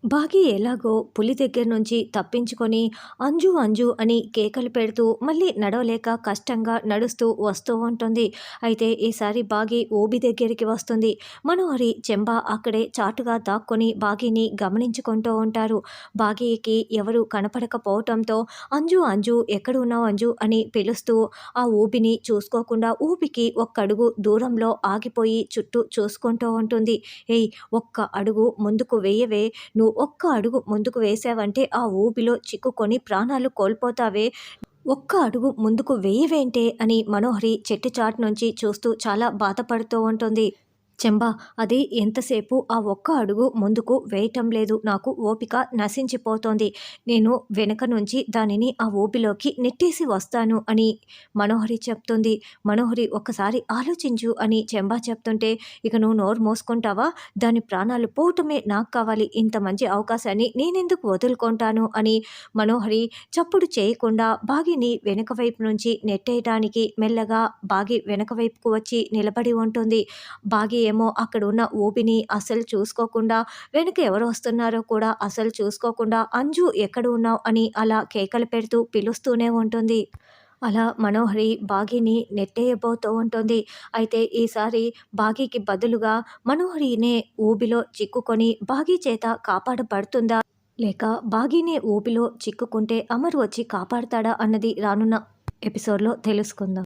బాగి ఎలాగో పులి దగ్గర నుంచి తప్పించుకొని అంజు అంజు అని కేకలు పెడుతూ మళ్ళీ నడవలేక కష్టంగా నడుస్తూ వస్తూ ఉంటుంది. అయితే ఈసారి బాగి ఓబి దగ్గరికి వస్తుంది. మనోహరి చెంబా అక్కడే చాటుగా దాక్కొని బాగీని గమనించుకుంటూ ఉంటారు. బాగీకి ఎవరు కనపడకపోవటంతో అంజు అంజు ఎక్కడున్నావు అంజు అని పిలుస్తూ ఆ ఊబిని చూసుకోకుండా ఊబికి ఒక్కడుగు దూరంలో ఆగిపోయి చుట్టూ చూసుకుంటూ ఉంటుంది. ఏయ్, ఒక్క అడుగు ముందుకు వేయవే, నువ్వు ఒక్క అడుగు ముందుకు వేశావంటే ఆ ఊబిలో చిక్కుకొని ప్రాణాలు కోల్పోతావే, ఒక్క అడుగు ముందుకు వేయవేంటే అని మనోహరి చెట్టు చాటు నుంచి చూస్తూ చాలా బాధపడుతూ ఉంటుంది. చెంబా, అది ఎంతసేపు ఆ ఒక్క అడుగు ముందుకు వేయటం లేదు, నాకు ఓపిక నశించిపోతోంది, నేను వెనక నుంచి దానిని ఆ ఊబిలోకి నెట్టేసి వస్తాను అని మనోహరి చెప్తుంది. మనోహరి ఒక్కసారి ఆలోచించు అని చెంబా చెప్తుంటే, ఇక నువ్వు నోరు మోసుకుంటావా, దాని ప్రాణాలు పోవటమే నాకు కావాలి, ఇంత మంచి అవకాశాన్ని నేనెందుకు వదులుకుంటాను అని మనోహరి చప్పుడు చేయకుండా బాగిని వెనక వైపు నుంచి నెట్టేయడానికి మెల్లగా బాగి వెనక వైపుకు వచ్చి నిలబడి ఉంటుంది. బాగి ఏమో అక్కడ ఉన్న ఊబిని అసలు చూసుకోకుండా, వెనక ఎవరు వస్తున్నారో కూడా అసలు చూసుకోకుండా అంజు ఎక్కడ ఉన్నావు అని అలా కేకలు పెడుతూ పిలుస్తూనే ఉంటుంది. అలా మనోహరి బాగీని నెట్టేయబోతూ ఉంటుంది. అయితే ఈసారి బాగీకి బదులుగా మనోహరినే ఊబిలో చిక్కుకొని బాగీ చేత కాపాడబడుతుందా, లేక బాగీనే ఊబిలో చిక్కుకుంటే అమర్ వచ్చి కాపాడతాడా అన్నది రానున్న ఎపిసోడ్లో తెలుసుకుందాం.